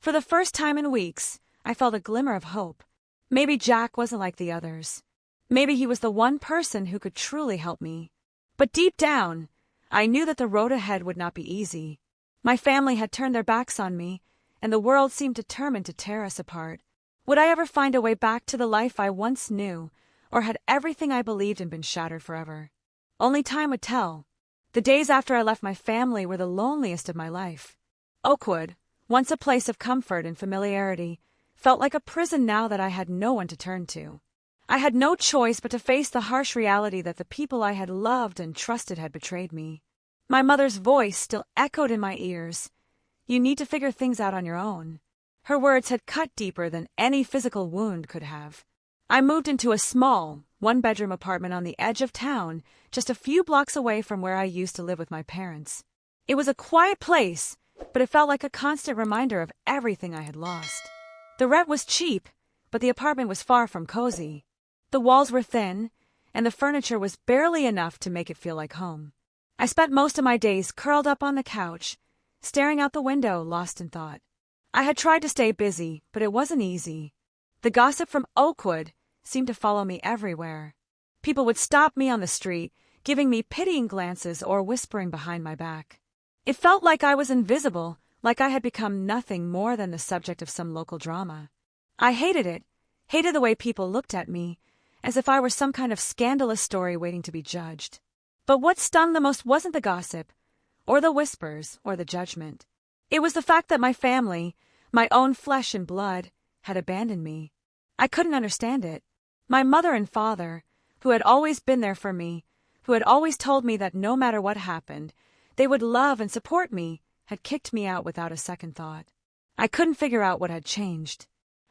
For the first time in weeks, I felt a glimmer of hope. Maybe Jack wasn't like the others. Maybe he was the one person who could truly help me. But deep down, I knew that the road ahead would not be easy. My family had turned their backs on me, and the world seemed determined to tear us apart. Would I ever find a way back to the life I once knew, or had everything I believed in been shattered forever? Only time would tell. The days after I left my family were the loneliest of my life. Oakwood, once a place of comfort and familiarity, felt like a prison now that I had no one to turn to. I had no choice but to face the harsh reality that the people I had loved and trusted had betrayed me. My mother's voice still echoed in my ears. "You need to figure things out on your own." Her words had cut deeper than any physical wound could have. I moved into a small, one-bedroom apartment on the edge of town, just a few blocks away from where I used to live with my parents. It was a quiet place, but it felt like a constant reminder of everything I had lost. The rent was cheap, but the apartment was far from cozy. The walls were thin, and the furniture was barely enough to make it feel like home. I spent most of my days curled up on the couch, staring out the window, lost in thought. I had tried to stay busy, but it wasn't easy. The gossip from Oakwood seemed to follow me everywhere. People would stop me on the street, giving me pitying glances or whispering behind my back. It felt like I was invisible, like I had become nothing more than the subject of some local drama. I hated it, hated the way people looked at me, as if I were some kind of scandalous story waiting to be judged. But what stung the most wasn't the gossip, or the whispers, or the judgment. It was the fact that my family, my own flesh and blood, had abandoned me. I couldn't understand it. My mother and father, who had always been there for me, who had always told me that no matter what happened, they would love and support me, had kicked me out without a second thought. I couldn't figure out what had changed.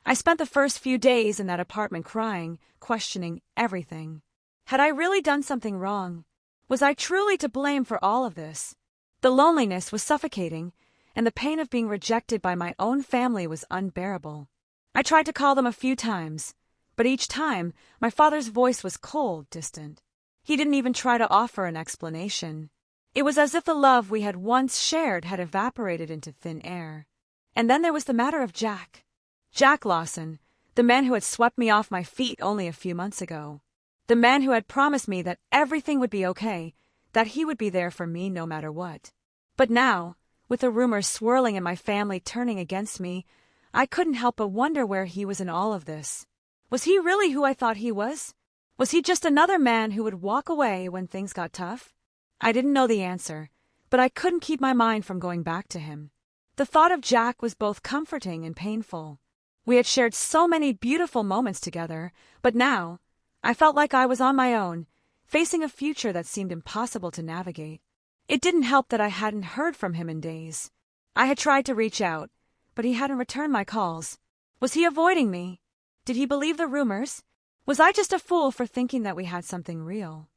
I spent the first few days in that apartment crying, questioning everything. Had I really done something wrong? Was I truly to blame for all of this? The loneliness was suffocating, and the pain of being rejected by my own family was unbearable. I tried to call them a few times, but each time my father's voice was cold, distant. He didn't even try to offer an explanation. It was as if the love we had once shared had evaporated into thin air. And then there was the matter of Jack. Jack Lawson, the man who had swept me off my feet only a few months ago. The man who had promised me that everything would be okay, that he would be there for me no matter what. But now, with the rumors swirling and my family turning against me, I couldn't help but wonder where he was in all of this. Was he really who I thought he was? Was he just another man who would walk away when things got tough? I didn't know the answer, but I couldn't keep my mind from going back to him. The thought of Jack was both comforting and painful. We had shared so many beautiful moments together, but now, I felt like I was on my own, facing a future that seemed impossible to navigate. It didn't help that I hadn't heard from him in days. I had tried to reach out, but he hadn't returned my calls. Was he avoiding me? Did he believe the rumors? Was I just a fool for thinking that we had something real?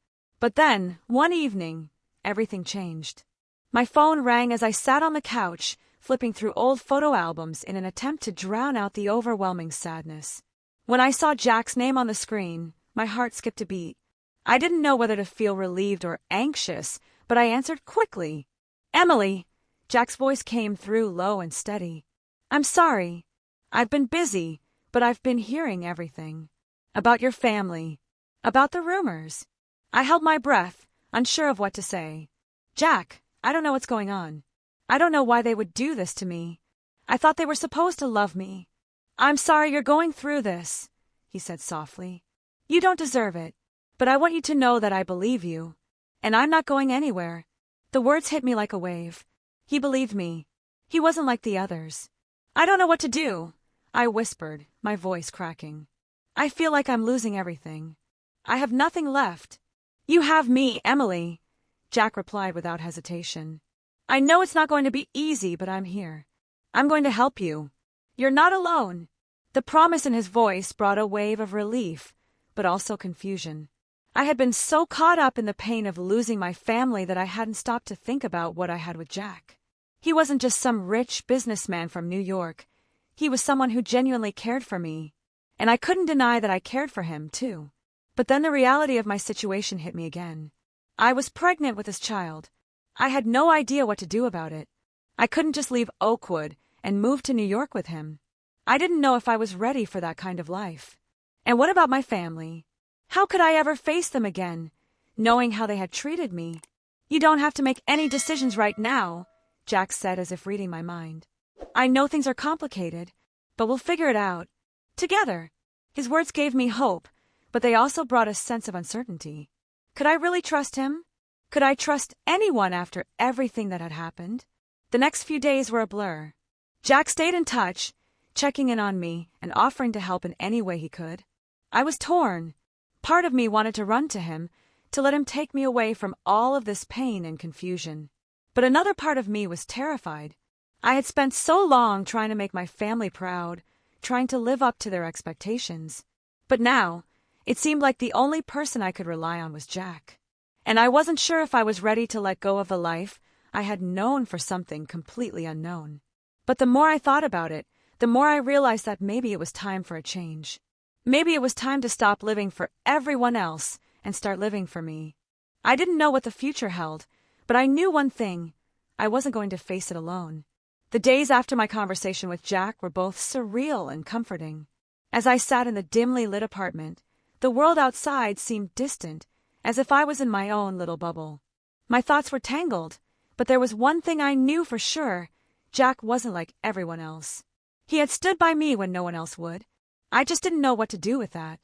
But then, one evening, everything changed. My phone rang as I sat on the couch, flipping through old photo albums in an attempt to drown out the overwhelming sadness. When I saw Jack's name on the screen, my heart skipped a beat. I didn't know whether to feel relieved or anxious, but I answered quickly. "Emily!" Jack's voice came through low and steady. "I'm sorry. I've been busy, but I've been hearing everything. About your family. About the rumors." I held my breath, unsure of what to say. "Jack, I don't know what's going on. I don't know why they would do this to me. I thought they were supposed to love me. I'm sorry you're going through this," he said softly. "You don't deserve it, but I want you to know that I believe you. And I'm not going anywhere." The words hit me like a wave. He believed me. He wasn't like the others. "I don't know what to do," I whispered, my voice cracking. "I feel like I'm losing everything. I have nothing left." "You have me, Emily," Jack replied without hesitation. "I know it's not going to be easy, but I'm here. I'm going to help you. You're not alone." The promise in his voice brought a wave of relief, but also confusion. I had been so caught up in the pain of losing my family that I hadn't stopped to think about what I had with Jack. He wasn't just some rich businessman from New York. He was someone who genuinely cared for me. And I couldn't deny that I cared for him, too. But then the reality of my situation hit me again. I was pregnant with his child. I had no idea what to do about it. I couldn't just leave Oakwood and move to New York with him. I didn't know if I was ready for that kind of life. And what about my family? How could I ever face them again, knowing how they had treated me? You don't have to make any decisions right now, Jack said as if reading my mind. I know things are complicated, but we'll figure it out. Together. His words gave me hope, but they also brought a sense of uncertainty. Could I really trust him? Could I trust anyone after everything that had happened? The next few days were a blur. Jack stayed in touch, checking in on me and offering to help in any way he could. I was torn. Part of me wanted to run to him, to let him take me away from all of this pain and confusion. But another part of me was terrified. I had spent so long trying to make my family proud, trying to live up to their expectations. But now, it seemed like the only person I could rely on was Jack. And I wasn't sure if I was ready to let go of a life I had known for something completely unknown. But the more I thought about it, the more I realized that maybe it was time for a change. Maybe it was time to stop living for everyone else and start living for me. I didn't know what the future held, but I knew one thing: I wasn't going to face it alone. The days after my conversation with Jack were both surreal and comforting. As I sat in the dimly lit apartment, the world outside seemed distant, as if I was in my own little bubble. My thoughts were tangled, but there was one thing I knew for sure: Jack wasn't like everyone else. He had stood by me when no one else would. I just didn't know what to do with that.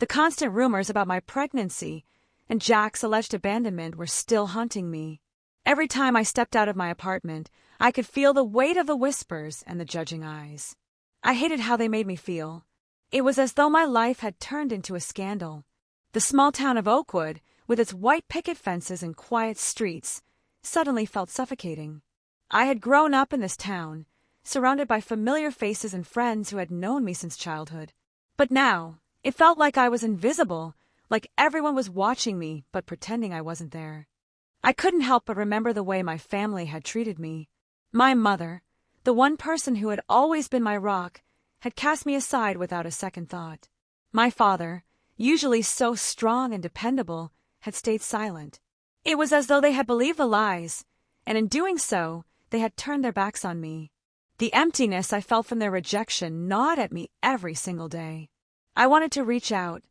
The constant rumors about my pregnancy and Jack's alleged abandonment were still haunting me. Every time I stepped out of my apartment, I could feel the weight of the whispers and the judging eyes. I hated how they made me feel. It was as though my life had turned into a scandal. The small town of Oakwood, with its white picket fences and quiet streets, suddenly felt suffocating. I had grown up in this town, surrounded by familiar faces and friends who had known me since childhood. But now, it felt like I was invisible, like everyone was watching me but pretending I wasn't there. I couldn't help but remember the way my family had treated me. My mother, the one person who had always been my rock, had cast me aside without a second thought. My father, usually so strong and dependable, had stayed silent. It was as though they had believed the lies, and in doing so, they had turned their backs on me. The emptiness I felt from their rejection gnawed at me every single day. I wanted to reach out,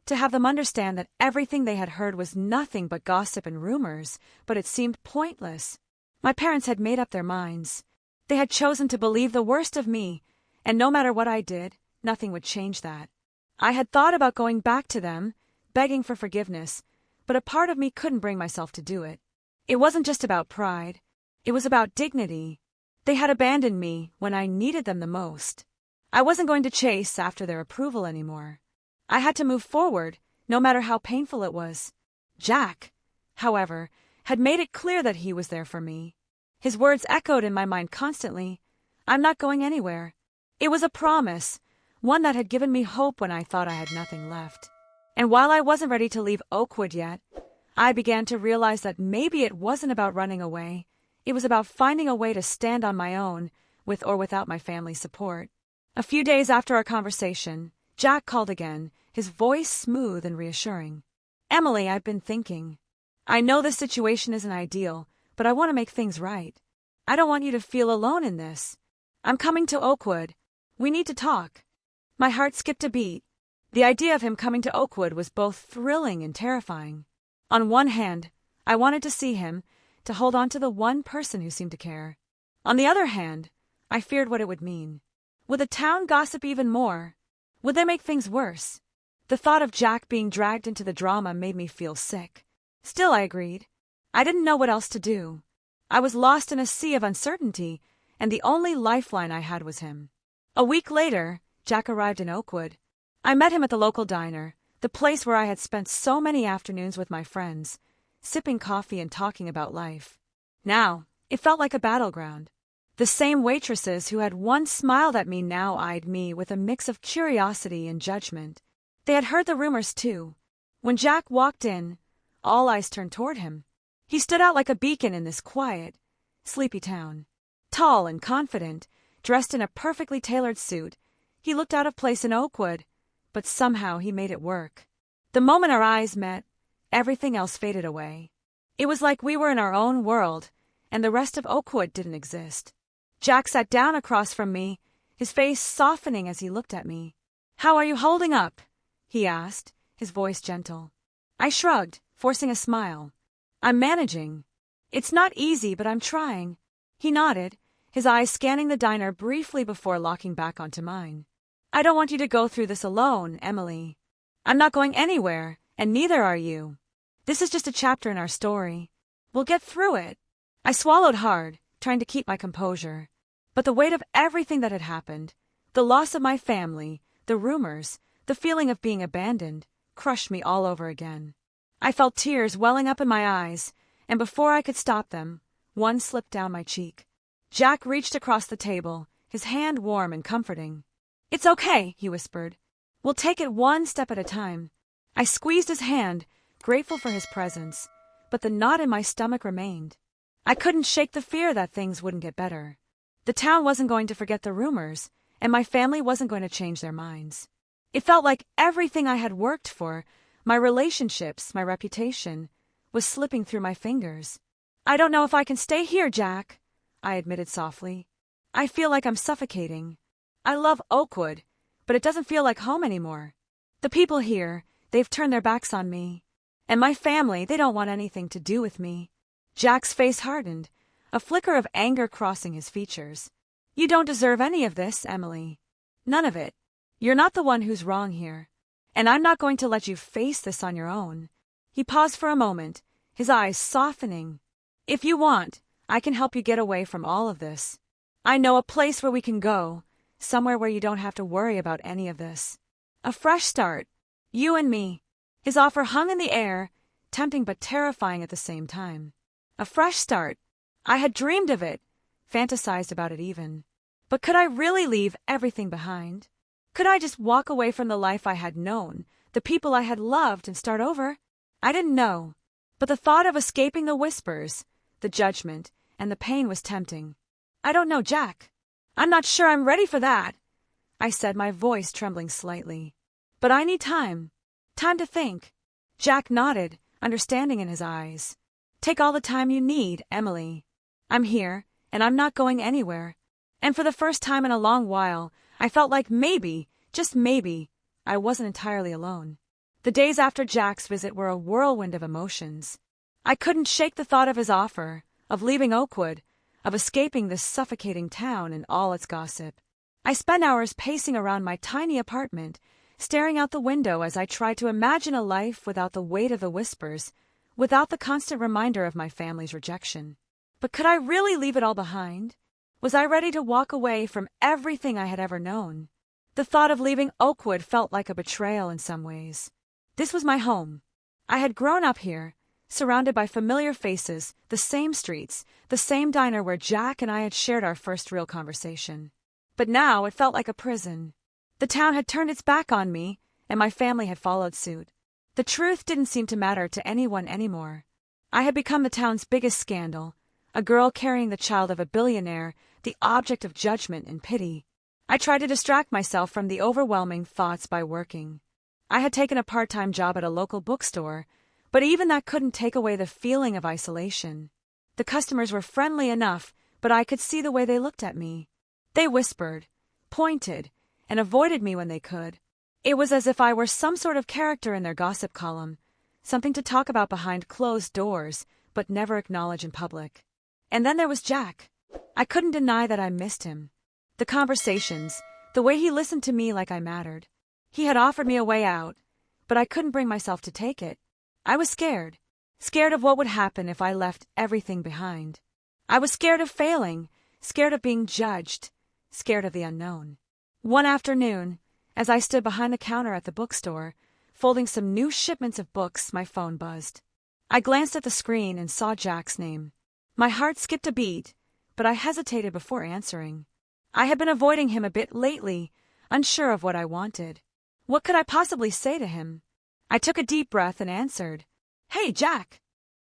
to have them understand that everything they had heard was nothing but gossip and rumors, but it seemed pointless. My parents had made up their minds. They had chosen to believe the worst of me, and no matter what I did, nothing would change that. I had thought about going back to them, begging for forgiveness, but a part of me couldn't bring myself to do it. It wasn't just about pride. It was about dignity. They had abandoned me when I needed them the most. I wasn't going to chase after their approval anymore. I had to move forward, no matter how painful it was. Jack, however, had made it clear that he was there for me. His words echoed in my mind constantly: "I'm not going anywhere." It was a promise, one that had given me hope when I thought I had nothing left. And while I wasn't ready to leave Oakwood yet, I began to realize that maybe it wasn't about running away. It was about finding a way to stand on my own, with or without my family's support. A few days after our conversation, Jack called again, his voice smooth and reassuring. "Emily, I've been thinking. I know this situation isn't ideal, but I want to make things right. I don't want you to feel alone in this. I'm coming to Oakwood. We need to talk." My heart skipped a beat. The idea of him coming to Oakwood was both thrilling and terrifying. On one hand, I wanted to see him, to hold on to the one person who seemed to care. On the other hand, I feared what it would mean. Would the town gossip even more? Would they make things worse? The thought of Jack being dragged into the drama made me feel sick. Still, I agreed. I didn't know what else to do. I was lost in a sea of uncertainty, and the only lifeline I had was him. A week later, Jack arrived in Oakwood. I met him at the local diner, the place where I had spent so many afternoons with my friends, sipping coffee and talking about life. Now, it felt like a battleground. The same waitresses who had once smiled at me now eyed me with a mix of curiosity and judgment. They had heard the rumors too. When Jack walked in, all eyes turned toward him. He stood out like a beacon in this quiet, sleepy town. Tall and confident, dressed in a perfectly tailored suit, he looked out of place in Oakwood, but somehow he made it work. The moment our eyes met, everything else faded away. It was like we were in our own world, and the rest of Oakwood didn't exist. Jack sat down across from me, his face softening as he looked at me. "How are you holding up?" he asked, his voice gentle. I shrugged, forcing a smile. "I'm managing. It's not easy, but I'm trying." He nodded, his eyes scanning the diner briefly before locking back onto mine. "I don't want you to go through this alone, Emily. I'm not going anywhere, and neither are you. This is just a chapter in our story. We'll get through it." I swallowed hard, trying to keep my composure. But the weight of everything that had happened, the loss of my family, the rumors, the feeling of being abandoned, crushed me all over again. I felt tears welling up in my eyes, and before I could stop them, one slipped down my cheek. Jack reached across the table, his hand warm and comforting. "It's okay," he whispered. "We'll take it one step at a time." I squeezed his hand, grateful for his presence, but the knot in my stomach remained. I couldn't shake the fear that things wouldn't get better. The town wasn't going to forget the rumors, and my family wasn't going to change their minds. It felt like everything I had worked for, my relationships, my reputation, was slipping through my fingers. "I don't know if I can stay here, Jack," I admitted softly. "I feel like I'm suffocating. I love Oakwood, but it doesn't feel like home anymore. The people here, they've turned their backs on me. And my family, they don't want anything to do with me." Jack's face hardened, a flicker of anger crossing his features. "You don't deserve any of this, Emily. None of it. You're not the one who's wrong here. And I'm not going to let you face this on your own." He paused for a moment, his eyes softening. "If you want, I can help you get away from all of this. I know a place where we can go, somewhere where you don't have to worry about any of this. A fresh start. You and me." His offer hung in the air, tempting but terrifying at the same time. A fresh start. I had dreamed of it, fantasized about it even. But could I really leave everything behind? Could I just walk away from the life I had known, the people I had loved, and start over? I didn't know. But the thought of escaping the whispers, the judgment, and the pain was tempting. "I don't know, Jack. I'm not sure I'm ready for that," I said, my voice trembling slightly. "But I need time. Time to think." Jack nodded, understanding in his eyes. "Take all the time you need, Emily. I'm here, and I'm not going anywhere." And for the first time in a long while, I felt like maybe, just maybe, I wasn't entirely alone. The days after Jack's visit were a whirlwind of emotions. I couldn't shake the thought of his offer, of leaving Oakwood, of escaping this suffocating town and all its gossip. I spent hours pacing around my tiny apartment, staring out the window as I tried to imagine a life without the weight of the whispers, without the constant reminder of my family's rejection. But could I really leave it all behind? Was I ready to walk away from everything I had ever known? The thought of leaving Oakwood felt like a betrayal in some ways. This was my home. I had grown up here, surrounded by familiar faces, the same streets, the same diner where Jack and I had shared our first real conversation. But now it felt like a prison. The town had turned its back on me, and my family had followed suit. The truth didn't seem to matter to anyone anymore. I had become the town's biggest scandal, a girl carrying the child of a billionaire, the object of judgment and pity. I tried to distract myself from the overwhelming thoughts by working. I had taken a part-time job at a local bookstore, but even that couldn't take away the feeling of isolation. The customers were friendly enough, but I could see the way they looked at me. They whispered, pointed, and avoided me when they could. It was as if I were some sort of character in their gossip column, something to talk about behind closed doors, but never acknowledge in public. And then there was Jack. I couldn't deny that I missed him. The conversations, the way he listened to me like I mattered. He had offered me a way out, but I couldn't bring myself to take it. I was scared. Scared of what would happen if I left everything behind. I was scared of failing, scared of being judged, scared of the unknown. One afternoon, as I stood behind the counter at the bookstore, folding some new shipments of books, my phone buzzed. I glanced at the screen and saw Jack's name. My heart skipped a beat, but I hesitated before answering. I had been avoiding him a bit lately, unsure of what I wanted. What could I possibly say to him? I took a deep breath and answered. "Hey, Jack."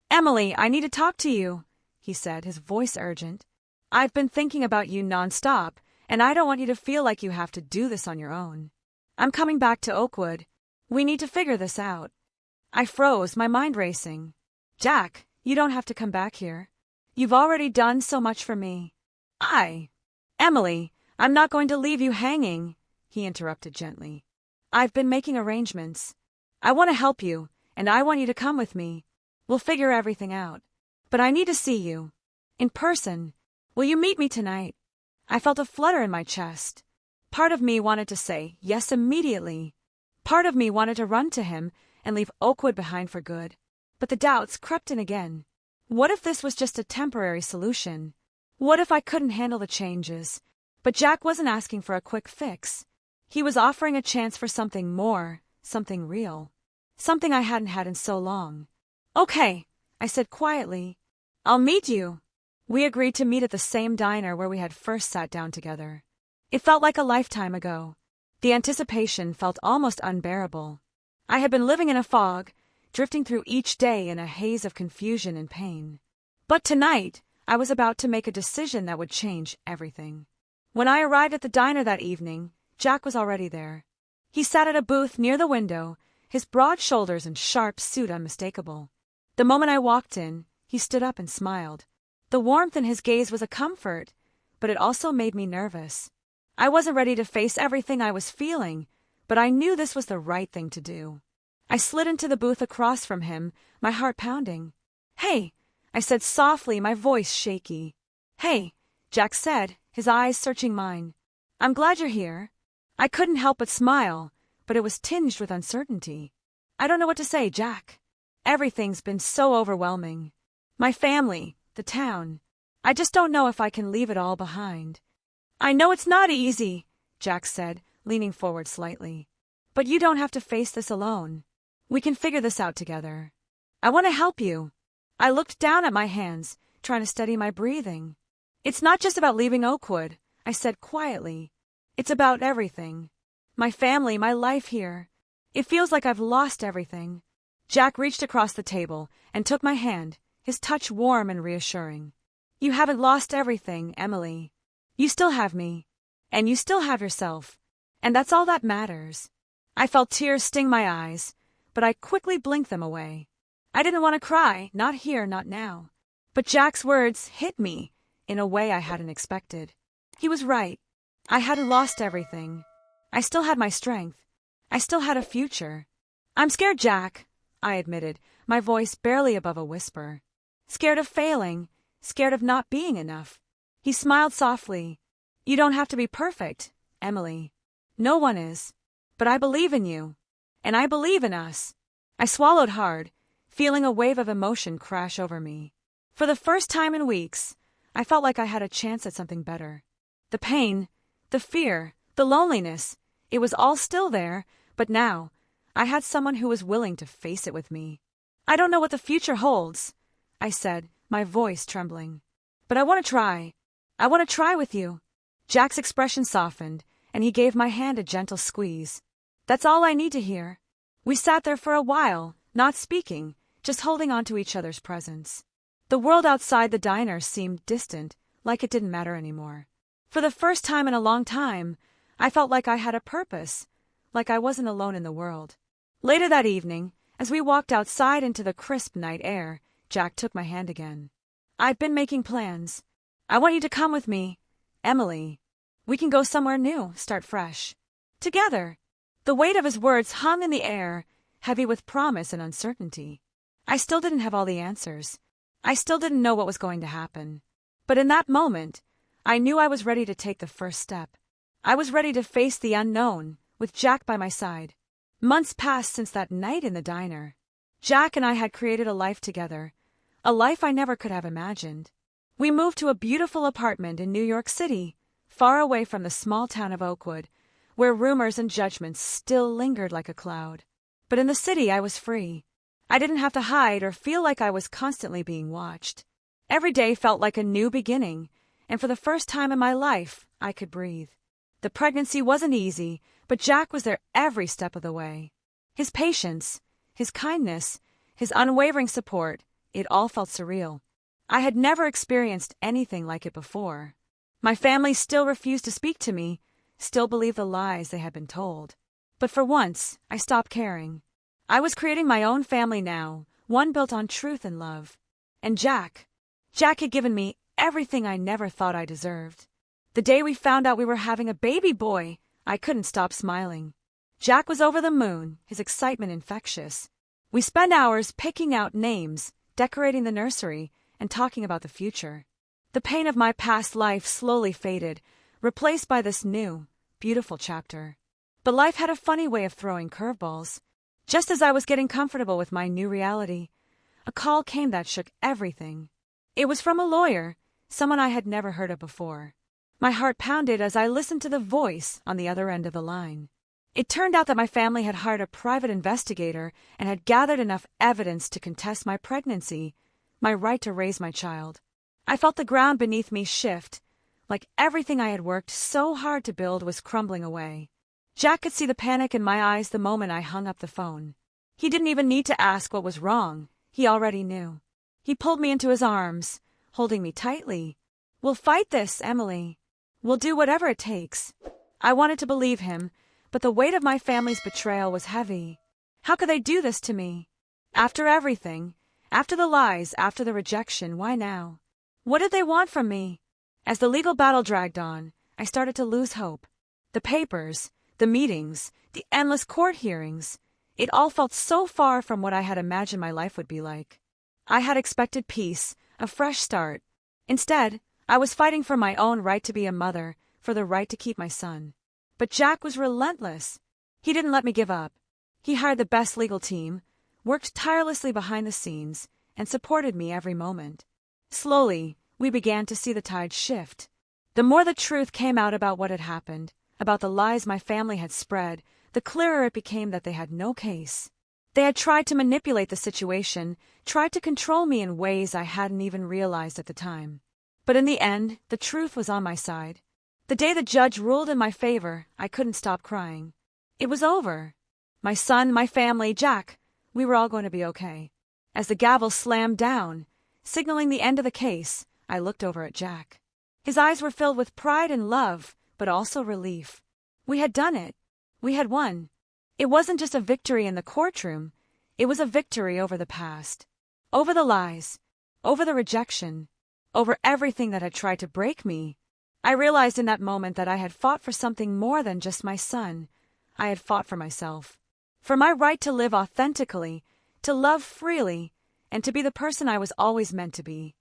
"Emily, I need to talk to you," he said, his voice urgent. "I've been thinking about you nonstop, and I don't want you to feel like you have to do this on your own. I'm coming back to Oakwood. We need to figure this out." I froze, my mind racing. "Jack, you don't have to come back here. You've already done so much for me." Emily, I'm not going to leave you hanging, he interrupted gently. I've been making arrangements. I want to help you, and I want you to come with me. We'll figure everything out. But I need to see you. In person. Will you meet me tonight? I felt a flutter in my chest. Part of me wanted to say yes immediately. Part of me wanted to run to him and leave Oakwood behind for good. But the doubts crept in again. What if this was just a temporary solution? What if I couldn't handle the changes? But Jack wasn't asking for a quick fix. He was offering a chance for something more, something real. Something I hadn't had in so long. Okay, I said quietly. I'll meet you. We agreed to meet at the same diner where we had first sat down together. It felt like a lifetime ago. The anticipation felt almost unbearable. I had been living in a fog, drifting through each day in a haze of confusion and pain. But tonight, I was about to make a decision that would change everything. When I arrived at the diner that evening, Jack was already there. He sat at a booth near the window, his broad shoulders and sharp suit unmistakable. The moment I walked in, he stood up and smiled. The warmth in his gaze was a comfort, but it also made me nervous. I wasn't ready to face everything I was feeling, but I knew this was the right thing to do. I slid into the booth across from him, my heart pounding. Hey, I said softly, my voice shaky. Hey, Jack said, his eyes searching mine. I'm glad you're here. I couldn't help but smile, but it was tinged with uncertainty. I don't know what to say, Jack. Everything's been so overwhelming. My family, the town. I just don't know if I can leave it all behind. I know it's not easy, Jack said, leaning forward slightly. But you don't have to face this alone. We can figure this out together. I want to help you. I looked down at my hands, trying to steady my breathing. It's not just about leaving Oakwood, I said quietly. It's about everything. My family, my life here. It feels like I've lost everything. Jack reached across the table and took my hand, his touch warm and reassuring. You haven't lost everything, Emily. You still have me. And you still have yourself. And that's all that matters. I felt tears sting my eyes, but I quickly blinked them away. I didn't want to cry, not here, not now. But Jack's words hit me in a way I hadn't expected. He was right. I hadn't lost everything. I still had my strength. I still had a future. I'm scared, Jack, I admitted, my voice barely above a whisper. Scared of failing, scared of not being enough. He smiled softly. You don't have to be perfect, Emily. No one is. But I believe in you. And I believe in us. I swallowed hard, feeling a wave of emotion crash over me. For the first time in weeks, I felt like I had a chance at something better. The pain, the fear, the loneliness, it was all still there, but now, I had someone who was willing to face it with me. I don't know what the future holds, I said, my voice trembling. But I want to try. I want to try with you. Jack's expression softened, and he gave my hand a gentle squeeze. That's all I need to hear. We sat there for a while, not speaking, just holding on to each other's presence. The world outside the diner seemed distant, like it didn't matter anymore. For the first time in a long time, I felt like I had a purpose, like I wasn't alone in the world. Later that evening, as we walked outside into the crisp night air, Jack took my hand again. I've been making plans. I want you to come with me, Emily. We can go somewhere new, start fresh. Together. The weight of his words hung in the air, heavy with promise and uncertainty. I still didn't have all the answers. I still didn't know what was going to happen. But in that moment, I knew I was ready to take the first step. I was ready to face the unknown, with Jack by my side. Months passed since that night in the diner. Jack and I had created a life together, a life I never could have imagined. We moved to a beautiful apartment in New York City, far away from the small town of Oakwood, where rumors and judgments still lingered like a cloud. But in the city I was free. I didn't have to hide or feel like I was constantly being watched. Every day felt like a new beginning, and for the first time in my life, I could breathe. The pregnancy wasn't easy, but Jack was there every step of the way. His patience, his kindness, his unwavering support, it all felt surreal. I had never experienced anything like it before. My family still refused to speak to me, still believed the lies they had been told. But for once, I stopped caring. I was creating my own family now, one built on truth and love. And Jack had given me everything I never thought I deserved. The day we found out we were having a baby boy, I couldn't stop smiling. Jack was over the moon, his excitement infectious. We spent hours picking out names, decorating the nursery, and talking about the future. The pain of my past life slowly faded, replaced by this new, beautiful chapter. But life had a funny way of throwing curveballs. Just as I was getting comfortable with my new reality, a call came that shook everything. It was from a lawyer, someone I had never heard of before. My heart pounded as I listened to the voice on the other end of the line. It turned out that my family had hired a private investigator and had gathered enough evidence to contest my pregnancy, my right to raise my child. I felt the ground beneath me shift, like everything I had worked so hard to build was crumbling away. Jack could see the panic in my eyes the moment I hung up the phone. He didn't even need to ask what was wrong. He already knew. He pulled me into his arms, holding me tightly. "We'll fight this, Emily. We'll do whatever it takes." I wanted to believe him, but the weight of my family's betrayal was heavy. How could they do this to me? After everything, after the lies, after the rejection, why now? What did they want from me? As the legal battle dragged on, I started to lose hope. The papers, the meetings, the endless court hearings, it all felt so far from what I had imagined my life would be like. I had expected peace, a fresh start. Instead, I was fighting for my own right to be a mother, for the right to keep my son. But Jack was relentless. He didn't let me give up. He hired the best legal team, worked tirelessly behind the scenes, and supported me every moment. Slowly, we began to see the tide shift. The more the truth came out about what had happened, about the lies my family had spread, the clearer it became that they had no case. They had tried to manipulate the situation, tried to control me in ways I hadn't even realized at the time. But in the end, the truth was on my side. The day the judge ruled in my favor, I couldn't stop crying. It was over. My son, my family, Jack, we were all going to be okay. As the gavel slammed down, signaling the end of the case, I looked over at Jack. His eyes were filled with pride and love, but also relief. We had done it. We had won. It wasn't just a victory in the courtroom. It was a victory over the past. Over the lies. Over the rejection. Over everything that had tried to break me. I realized in that moment that I had fought for something more than just my son. I had fought for myself. For my right to live authentically, to love freely, and to be the person I was always meant to be.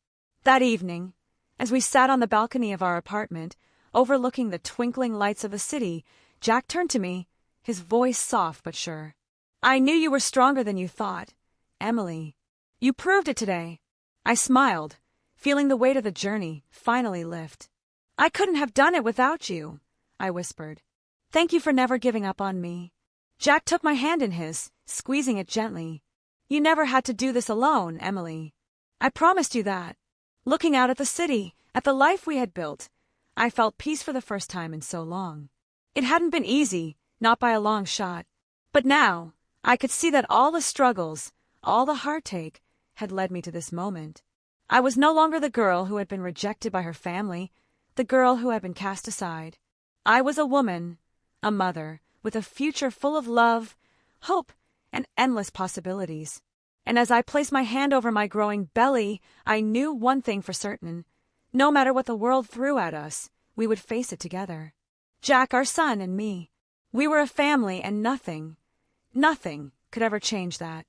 That evening, as we sat on the balcony of our apartment, overlooking the twinkling lights of the city, Jack turned to me, his voice soft but sure. "I knew you were stronger than you thought, Emily. You proved it today." I smiled, feeling the weight of the journey finally lift. "I couldn't have done it without you," I whispered. "Thank you for never giving up on me." Jack took my hand in his, squeezing it gently. "You never had to do this alone, Emily. I promised you that." Looking out at the city, at the life we had built, I felt peace for the first time in so long. It hadn't been easy, not by a long shot. But now, I could see that all the struggles, all the heartache, had led me to this moment. I was no longer the girl who had been rejected by her family, the girl who had been cast aside. I was a woman, a mother, with a future full of love, hope, and endless possibilities. And as I placed my hand over my growing belly, I knew one thing for certain. No matter what the world threw at us, we would face it together. Jack, our son, and me. We were a family, and nothing could ever change that.